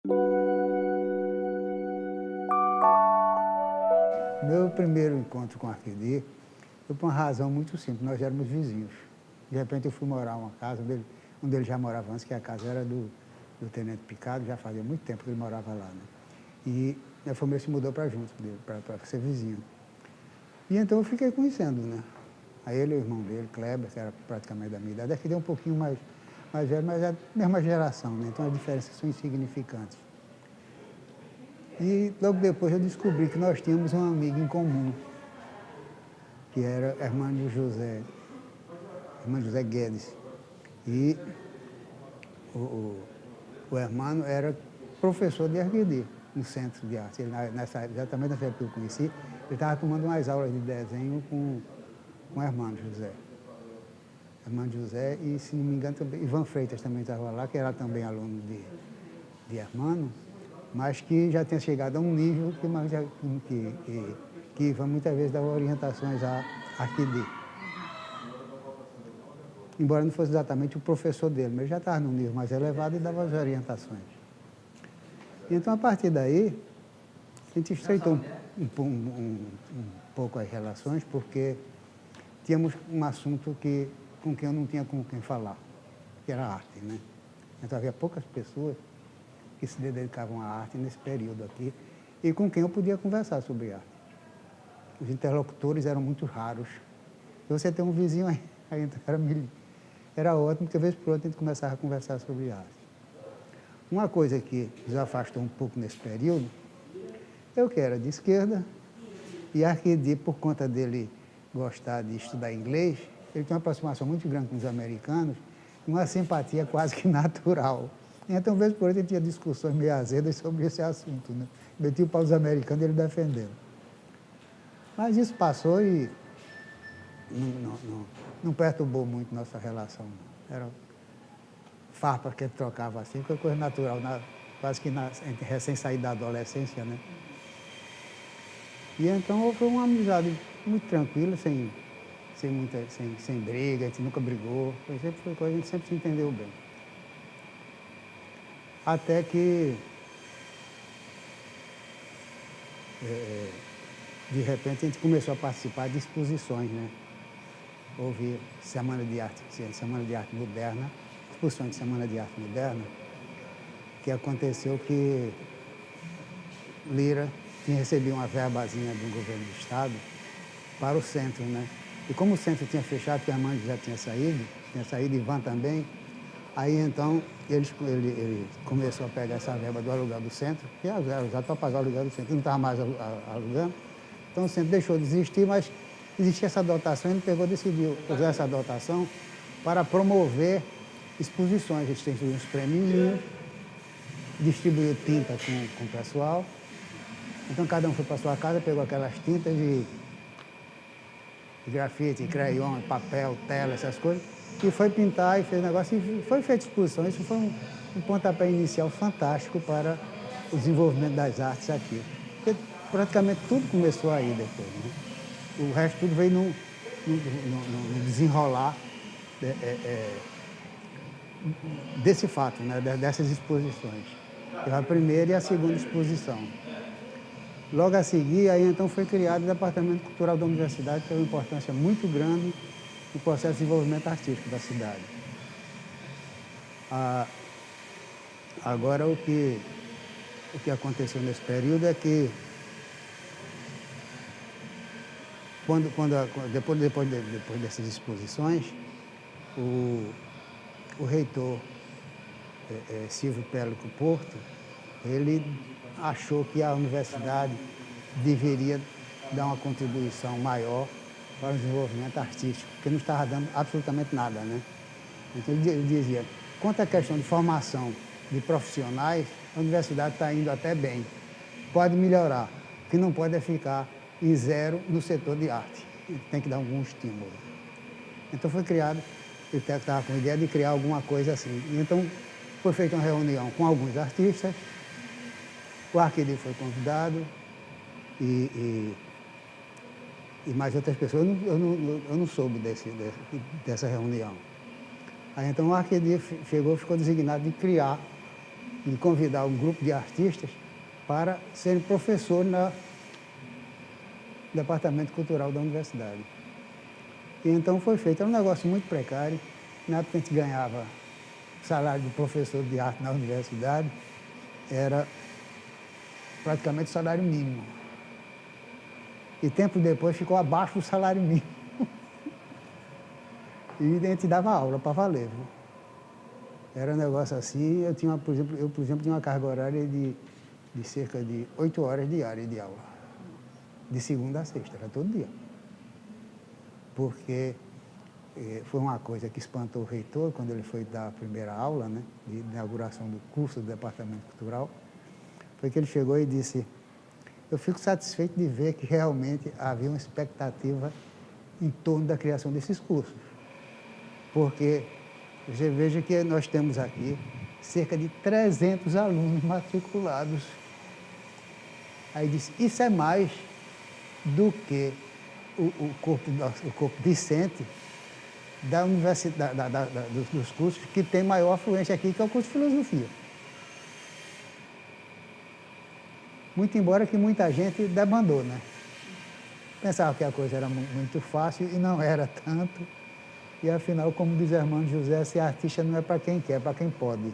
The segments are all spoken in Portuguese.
Meu primeiro encontro com o Arquidi foi por uma razão muito simples, nós éramos vizinhos. De repente eu fui morar em uma casa onde ele já morava antes, que a casa era do Tenente Picado, já fazia muito tempo que ele morava lá, né? E a família se mudou para junto dele, para ser vizinho. E então eu fiquei conhecendo, né? Aí ele e o irmão dele, Kleber, que era praticamente da minha idade, Arquidi é um pouquinho mais velho, mas é a mesma geração, né? Então as diferenças são insignificantes. E logo depois eu descobri que nós tínhamos um amigo em comum, que era Hermânio José Guedes. E o Hermano era professor de Arquidi, no Centro de Arte. Ele, exatamente nessa época que eu conheci, ele estava tomando umas aulas de desenho com o Hermano José. Hermano José e, se não me engano, também, Ivan Freitas também estava lá, que era também aluno de Hermano, mas que já tinha chegado a um nível que Ivan muitas vezes dava orientações a Arquidi. Embora não fosse exatamente o professor dele, mas ele já estava num nível mais elevado e dava as orientações. E então, a partir daí, a gente estreitou um pouco as relações, porque tínhamos um assunto com quem eu não tinha com quem falar, que era a arte, né? Então havia poucas pessoas que se dedicavam à arte nesse período aqui e com quem eu podia conversar sobre arte. Os interlocutores eram muito raros. Se você tem um vizinho aí então era ótimo, porque de vez por outra a gente começava a conversar sobre arte. Uma coisa que nos afastou um pouco nesse período, eu que era de esquerda, e Arquidi, por conta dele gostar de estudar inglês, ele tinha uma aproximação muito grande com os americanos, e uma simpatia quase que natural. Então, de vez por outra, a gente tinha discussões meio azedas sobre esse assunto, né? Metia para os americanos e ele defendendo. Mas isso passou e não perturbou muito nossa relação. Era farpa que ele trocava assim, foi coisa natural, quase que recém saído da adolescência, né? E então foi uma amizade muito tranquila, sem briga, a gente nunca brigou, foi coisa, a gente sempre se entendeu bem. Até que, de repente, a gente começou a participar de exposições, né? Houve Semana de Arte Moderna, exposições de Semana de Arte Moderna, que aconteceu que Lira tinha recebido uma verbazinha do governo do Estado para o centro, né? E como o centro tinha fechado, que a Armando já tinha saído, Ivan também, aí então ele começou a pegar essa verba do aluguel do centro, que era usado para pagar o aluguel do centro, não estava mais alugando. Então o centro deixou de existir, mas existia essa dotação, ele decidiu usar essa dotação para promover exposições. A gente tem uns prêmios, distribuiu tinta com o pessoal. Então cada um foi para sua casa, pegou aquelas tintas de grafite, crayon, papel, tela, essas coisas, e foi pintar e fez negócio, e foi feita exposição. Isso foi um pontapé inicial fantástico para o desenvolvimento das artes aqui. Porque praticamente tudo começou aí depois, né? O resto tudo veio no desenrolar desse fato, né? Dessas exposições. A primeira e a segunda exposição. Logo a seguir, aí então foi criado o Departamento Cultural da Universidade, que teve uma importância muito grande no processo de desenvolvimento artístico da cidade. Agora, o que aconteceu nesse período é que, depois dessas exposições, o reitor Silvio Pélico Porto, ele achou que a universidade deveria dar uma contribuição maior para o desenvolvimento artístico, porque não estava dando absolutamente nada, né? Então ele dizia, quanto à questão de formação de profissionais, a universidade está indo até bem, pode melhorar, o que não pode é ficar em zero no setor de arte, tem que dar algum estímulo. Então foi criado, ele estava com a ideia de criar alguma coisa assim. E então foi feita uma reunião com alguns artistas, o Arquidi foi convidado e mais outras pessoas. Eu não soube dessa reunião. Aí então o Arquidi ficou designado de criar de convidar um grupo de artistas para serem professores no Departamento Cultural da Universidade. E então foi feito, era um negócio muito precário. Na época a gente ganhava o salário de professor de arte na universidade, era praticamente o salário mínimo. E tempo depois ficou abaixo do salário mínimo. E a gente dava aula para valer. Viu? Era um negócio assim, eu, por exemplo, tinha uma carga horária de cerca de 8 horas diárias de aula. De segunda a sexta, era todo dia. Porque foi uma coisa que espantou o reitor quando ele foi dar a primeira aula, né, de inauguração do curso do Departamento Cultural. Foi que ele chegou e disse: eu fico satisfeito de ver que realmente havia uma expectativa em torno da criação desses cursos. Porque você veja que nós temos aqui cerca de 300 alunos matriculados. Aí disse, isso é mais do que o corpo discente da universidade, dos cursos que tem maior afluência aqui, que é o curso de filosofia. Muito embora que muita gente debandou, né? Pensava que a coisa era muito fácil e não era tanto. E afinal, como diz o irmão José, ser artista não é para quem quer, é para quem pode.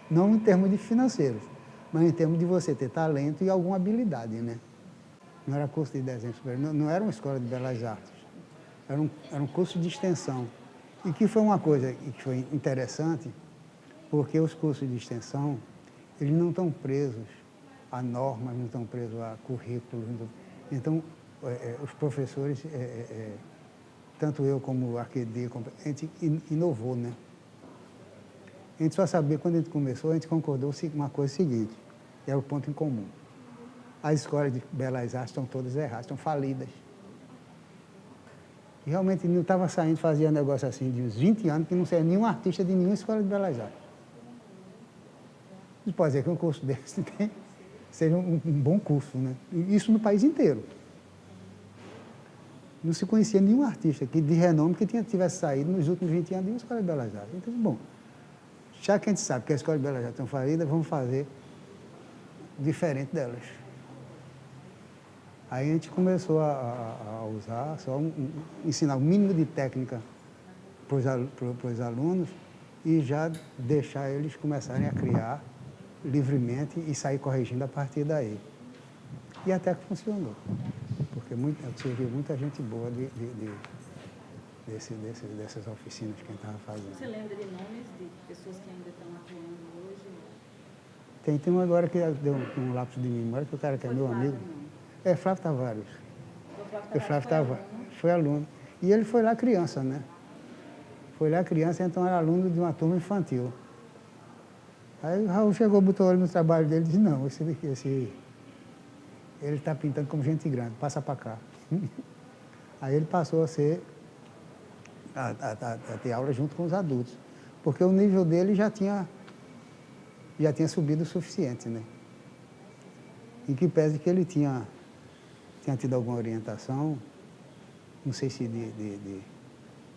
Não em termos de financeiros, mas em termos de você ter talento e alguma habilidade, né? Não era curso de desenho superior, não era uma escola de belas artes. Era um curso de extensão. E que foi uma coisa que foi interessante, porque os cursos de extensão, eles não estão presos a normas, não estão presos a currículos. Então, os professores, tanto eu como o Arquedir, a gente inovou, né? A gente só sabia, quando a gente começou, a gente concordou uma coisa seguinte, que era o ponto em comum. As escolas de belas artes estão todas erradas, estão falidas. E realmente não estava saindo, fazia negócio assim de uns 20 anos, que não saía nenhum artista de nenhuma escola de belas artes. Não pode dizer que um curso desse seja um bom curso, né? Isso no país inteiro. Não se conhecia nenhum artista de renome que tivesse saído nos últimos 20 anos de uma escola de belas artes. Então, bom, já que a gente sabe que as escolas de belas artes estão falidas, vamos fazer diferente delas. Aí a gente começou a usar, ensinar o mínimo de técnica para os alunos e já deixar eles começarem a criar livremente e sair corrigindo a partir daí. E até que funcionou, porque surgiu muita gente boa dessas oficinas que a gente estava fazendo. Você lembra de nomes de pessoas que ainda estão atuando hoje? Tem um agora que deu um lapso de memória, que o cara que é meu amigo. É Flávio Tavares. O Flávio Tavares foi aluno. E ele foi lá criança, né? Foi lá criança, então era aluno de uma turma infantil. Aí o Raul chegou, botou o olho no trabalho dele e disse, não, ele está pintando como gente grande, passa para cá. Aí ele passou a ter aula junto com os adultos, porque o nível dele já tinha subido o suficiente, né? Em que pese que ele tinha tido alguma orientação, não sei se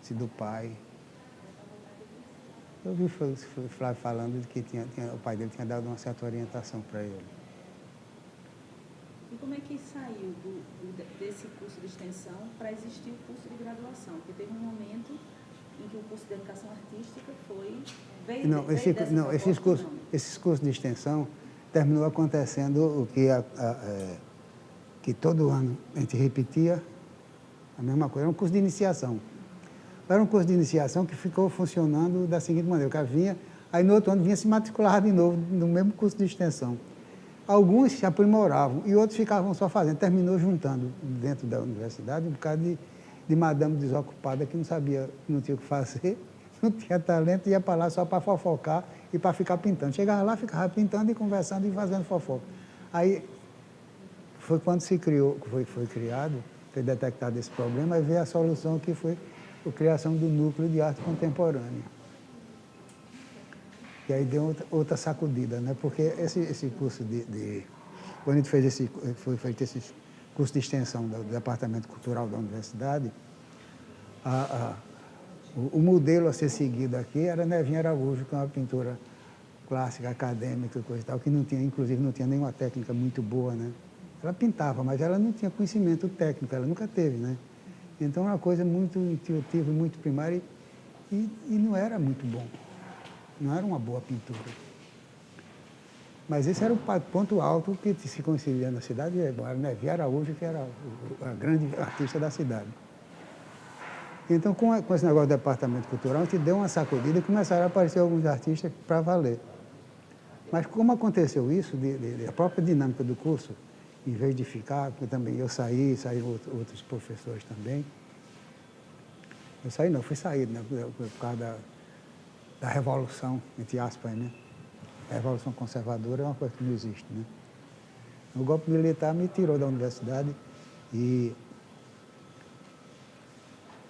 se do pai. Eu vi o Flávio falando de que o pai dele tinha dado uma certa orientação para ele. E como é que saiu desse curso de extensão para existir o curso de graduação? Porque teve um momento em que o curso de educação artística esses cursos de extensão terminou acontecendo o que todo ano a gente repetia a mesma coisa, era um curso de iniciação. Era um curso de iniciação que ficou funcionando da seguinte maneira, o cara vinha, aí no outro ano vinha se matricular de novo no mesmo curso de extensão. Alguns se aprimoravam e outros ficavam só fazendo, terminou juntando dentro da universidade um bocado de madame desocupada que não sabia, não tinha o que fazer, não tinha talento, ia para lá só para fofocar e para ficar pintando. Chegava lá, ficava pintando e conversando e fazendo fofoca. Aí foi quando foi criado, foi detectado esse problema, aí veio a solução que foi a criação do núcleo de arte contemporânea. E aí deu outra sacudida, né? Porque esse curso quando a gente foi feito esse curso de extensão do Departamento Cultural da Universidade, o modelo a ser seguido aqui era Nevinha Araújo, que é uma pintora clássica, acadêmica, coisa e tal, que não tinha, inclusive, não tinha nenhuma técnica muito boa, né? Ela pintava, mas ela não tinha conhecimento técnico, ela nunca teve, né? Então, era uma coisa muito intuitiva, muito primária e não era muito bom. Não era uma boa pintura. Mas esse era o ponto alto que se conseguia na cidade, era Nevi Araújo, que era a grande artista da cidade. Então, com esse negócio do departamento cultural, a gente deu uma sacudida e começaram a aparecer alguns artistas para valer. Mas como aconteceu isso, a própria dinâmica do curso, em vez de ficar, porque também eu saíram outros professores também. Eu saí não, fui saído, né, por causa da revolução, entre aspas, né? A revolução conservadora é uma coisa que não existe, né? O golpe militar me tirou da universidade e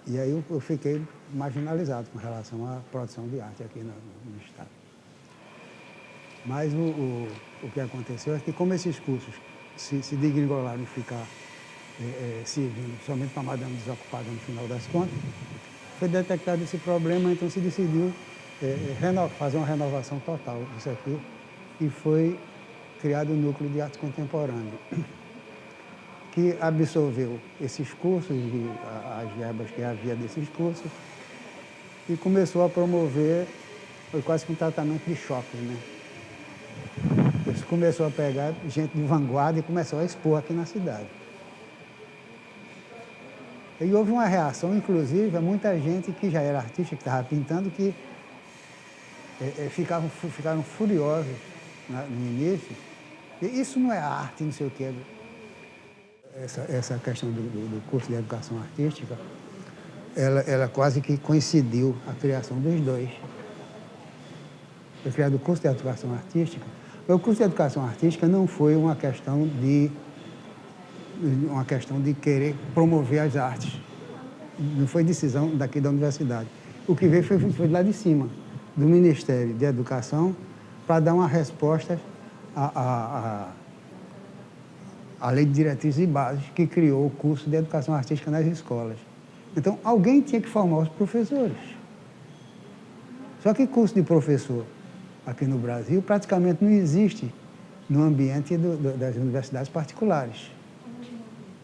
aí eu fiquei marginalizado com relação à produção de arte aqui no Estado. Mas o que aconteceu é que, como esses cursos se degringolaram em ficar servindo somente para madame desocupada no final das contas, foi detectado esse problema, então se decidiu fazer uma renovação total disso aqui e foi criado o Núcleo de Arte Contemporânea, que absorveu esses cursos e as verbas que havia desses cursos e começou a promover, foi quase que um tratamento de choque, né? Isso começou a pegar gente de vanguarda e começou a expor aqui na cidade. E houve uma reação, inclusive, a muita gente que já era artista, que estava pintando, que ficaram furiosos no início. E isso não é arte, não sei o quê. Essa questão do curso de educação artística, ela quase que coincidiu a criação dos dois. Foi criado o curso de educação artística. O curso de educação artística não foi uma questão de querer promover as artes. Não foi decisão daqui da universidade. O que veio foi lá de cima, do Ministério de Educação, para dar uma resposta à Lei de Diretrizes e Bases, que criou o curso de Educação Artística nas escolas. Então, alguém tinha que formar os professores. Só que curso de professor aqui no Brasil praticamente não existe no ambiente das universidades particulares.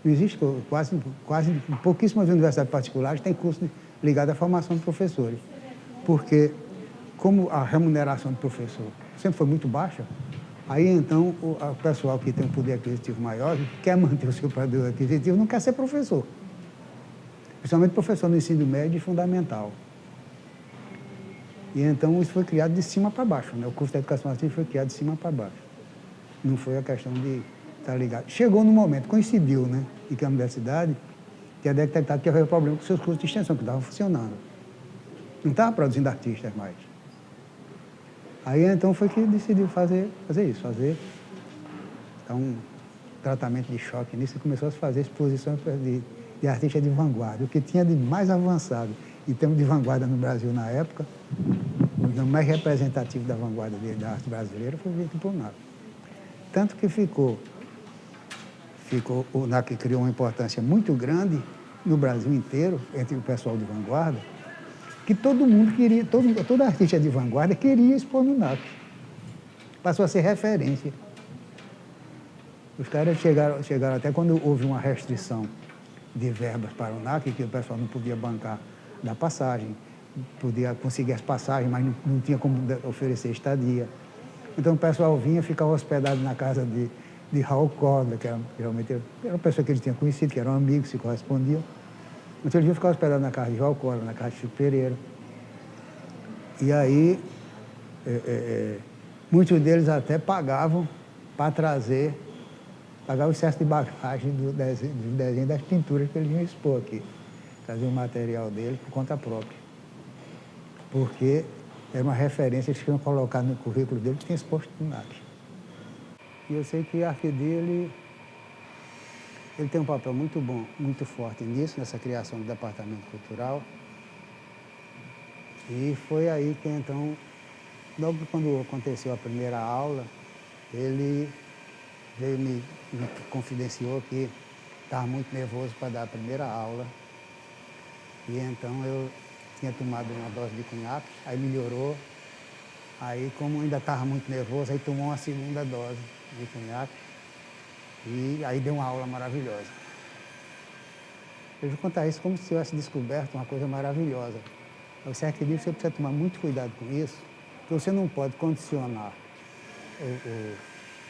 Não existe, quase pouquíssimas universidades particulares têm curso ligado à formação de professores. Porque, como a remuneração do professor sempre foi muito baixa, aí então o pessoal que tem um poder aquisitivo maior, que quer manter o seu poder aquisitivo, não quer ser professor. Principalmente professor no ensino médio e fundamental. E então isso foi criado de cima para baixo, né? O curso de educação artística foi criado de cima para baixo. Não foi a questão de estar ligado. Chegou no momento, coincidiu, né? E que a universidade tinha detectado que havia problema com seus cursos de extensão, que estavam funcionando. Não estava produzindo artistas mais. Aí então foi que decidiu fazer um tratamento de choque nisso e começou a se fazer exposições de artistas de vanguarda. O que tinha de mais avançado em termos de vanguarda no Brasil na época, o mais representativo da vanguarda da arte brasileira foi o Victor por NAC. Tanto que o NAC criou uma importância muito grande no Brasil inteiro, entre o pessoal de vanguarda, que todo mundo queria, todo artista de vanguarda queria expor no NAC. Passou a ser referência. Os caras chegaram até quando houve uma restrição de verbas para o NAC, que o pessoal não podia bancar da passagem, podia conseguir as passagens, mas não tinha como oferecer estadia. Então o pessoal vinha, ficava hospedado na casa de Raul Córdova, que geralmente era uma pessoa que eles tinham conhecido, que eram amigos, se correspondiam. Então eles iam ficar hospedados na casa de Raul Córdova, na casa de Chico Pereira. E aí, muitos deles até pagavam para trazer, pagavam o excesso de bagagem do desenho das pinturas que eles iam expor aqui. Trazer o material dele por conta própria. Porque era uma referência, eles queriam colocar no currículo dele que tinha exposto no NAC. E eu sei que a Arquidi, ele tem um papel muito bom, muito forte nisso, nessa criação do departamento cultural. E foi aí que, então, logo quando aconteceu a primeira aula, ele veio me confidenciou que estava muito nervoso para dar a primeira aula. E então eu tinha tomado uma dose de cunhaque, aí melhorou. Aí, como ainda estava muito nervoso, aí tomou uma segunda dose de conhaque e aí deu uma aula maravilhosa. Eu vou contar isso como se tivesse descoberto uma coisa maravilhosa. Você acredita que você precisa tomar muito cuidado com isso, porque você não pode condicionar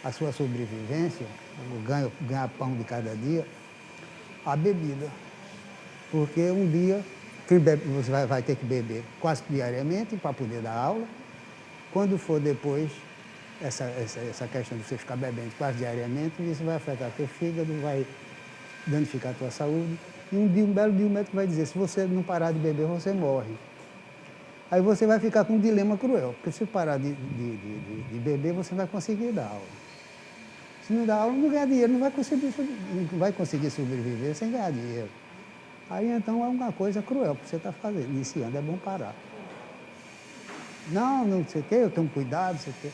a sua sobrevivência, o ganhar pão de cada dia, à bebida. Porque um dia você vai ter que beber quase diariamente para poder dar aula. Quando for depois, essa questão de você ficar bebendo quase diariamente, isso vai afetar teu fígado, vai danificar a tua saúde. E um belo dia o médico vai dizer, se você não parar de beber, você morre. Aí você vai ficar com um dilema cruel, porque se parar de beber, você vai conseguir dar aula. Se não dá aula, não ganha dinheiro, não vai conseguir sobreviver sem ganhar dinheiro. Aí então é uma coisa cruel que você está fazendo, iniciando, é bom parar. Não sei o quê, eu tenho cuidado, não sei o quê.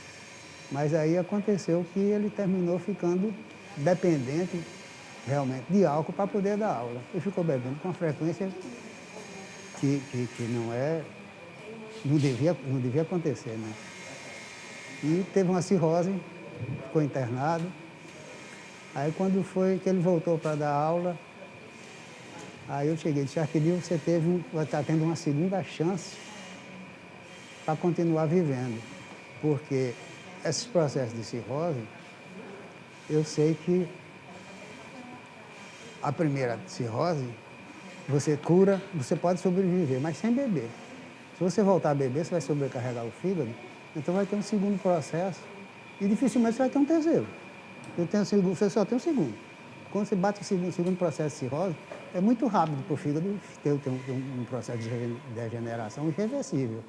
Mas aí aconteceu que ele terminou ficando dependente realmente de álcool para poder dar aula. Ele ficou bebendo com uma frequência que não devia acontecer, né? E teve uma cirrose, ficou internado. Aí quando foi que ele voltou para dar aula, aí eu cheguei e disse, Arquidio, você está tendo uma segunda chance para continuar vivendo. Porque esses processos de cirrose, eu sei que a primeira cirrose, você cura, você pode sobreviver, mas sem beber. Se você voltar a beber, você vai sobrecarregar o fígado, então vai ter um segundo processo e dificilmente você vai ter um terceiro. Você só tem um segundo. Quando você bate o segundo processo de cirrose, é muito rápido para o fígado ter um processo de degeneração irreversível.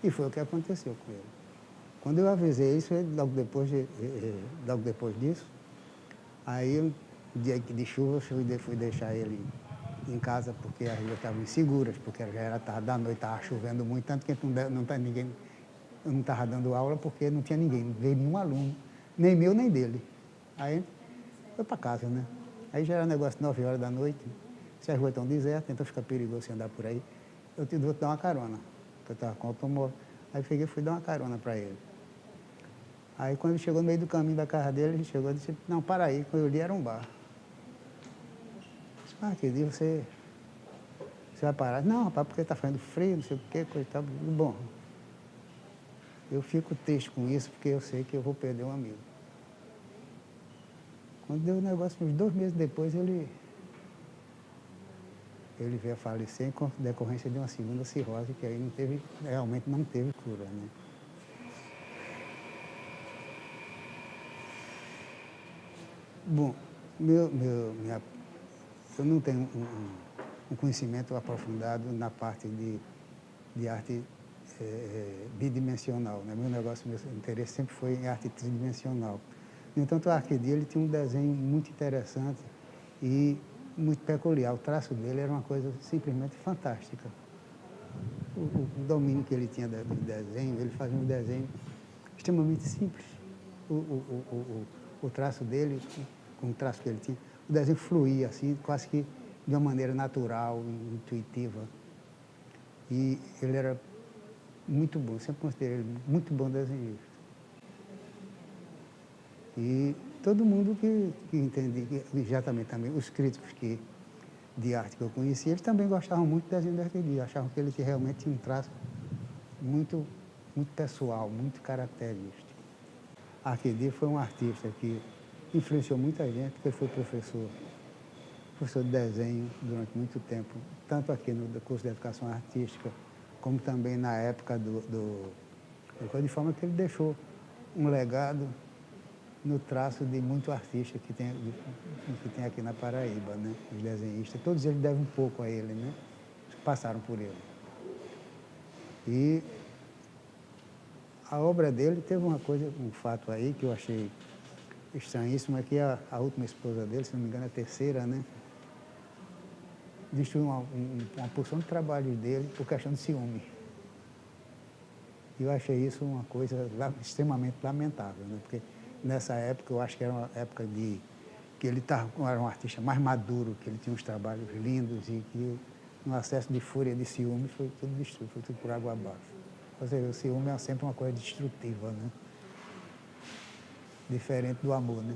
E foi o que aconteceu com ele. Quando eu avisei isso, logo depois disso, aí, um dia de chuva, eu fui deixar ele em casa, porque as ruas estavam inseguras, porque já era tarde da noite, estava chovendo muito, tanto que eu não estava dando aula, porque não tinha ninguém, não veio nenhum aluno, nem meu, nem dele. Aí, foi para casa, né? Aí já era negócio de 9 horas da noite, se as ruas estão desertas, então fica perigoso você andar por aí, eu vou te dar uma carona, porque eu estava com o automóvel. Aí peguei e fui dar uma carona para ele. Aí quando ele chegou no meio do caminho da casa dele, ele chegou e disse, não, para aí, quando eu li era um bar. Eu disse, que dia você vai parar? Não, rapaz, porque está fazendo frio, não sei o quê, coisa e tal. Bom, eu fico triste com isso, porque eu sei que eu vou perder um amigo. Quando deu o negócio, uns 2 meses depois, ele veio a falecer em decorrência de uma segunda cirrose, que aí realmente não teve cura, né? Bom, eu não tenho um conhecimento aprofundado na parte de arte bidimensional, né? Meu interesse sempre foi em arte tridimensional. No entanto, o Arquidio, ele tinha um desenho muito interessante e muito peculiar. O traço dele era uma coisa simplesmente fantástica. O domínio que ele tinha do desenho, ele fazia um desenho extremamente simples. O traço dele, com o traço que ele tinha, o desenho fluía assim, quase que de uma maneira natural, intuitiva. E ele era muito bom, sempre considerei ele muito bom desenhista. E todo mundo que entendia, exatamente também, os críticos de arte que eu conhecia, eles também gostavam muito do desenho do Arquidio, achavam que ele realmente tinha um traço muito, muito pessoal, muito característico. Arquidio foi um artista que influenciou muita gente, porque ele foi professor de desenho durante muito tempo, tanto aqui no curso de educação artística, como também na época de forma que ele deixou um legado no traço de muito artista que tem aqui na Paraíba, né? Os desenhistas, todos eles devem um pouco a ele, né? Passaram por ele. E a obra dele teve um fato aí que eu achei estranhíssimo, é que a última esposa dele, se não me engano, a terceira, né? Destruiu uma porção de trabalho dele por questão de ciúme. E eu achei isso uma coisa extremamente lamentável, né? Porque nessa época, eu acho que era uma época que ele era um artista mais maduro, que ele tinha uns trabalhos lindos e que, no acesso de fúria, de ciúme, foi tudo destruído, foi tudo por água abaixo. Ou seja, o ciúme é sempre uma coisa destrutiva, né? Diferente do amor, né?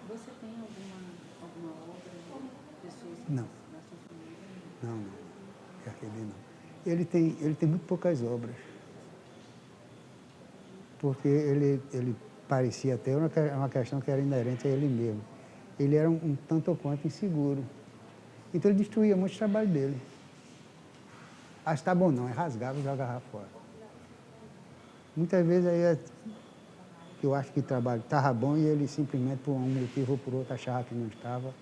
Você tem alguma obra de pessoas Não. da sua família? Não, não. Aquele não. Ele tem muito poucas obras. Porque ele parecia ter uma questão que era inerente a ele mesmo. Ele era um tanto ou quanto inseguro. Então ele destruía muito o trabalho dele. Ah, está bom não, é rasgava e jogava fora. Muitas vezes aí eu acho que o trabalho estava bom e ele simplesmente por um motivo ou por outro achava que não estava,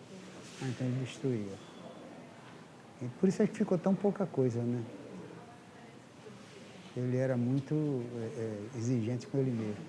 então ele destruía. E por isso é que ficou tão pouca coisa, né? Ele era muito exigente com ele mesmo.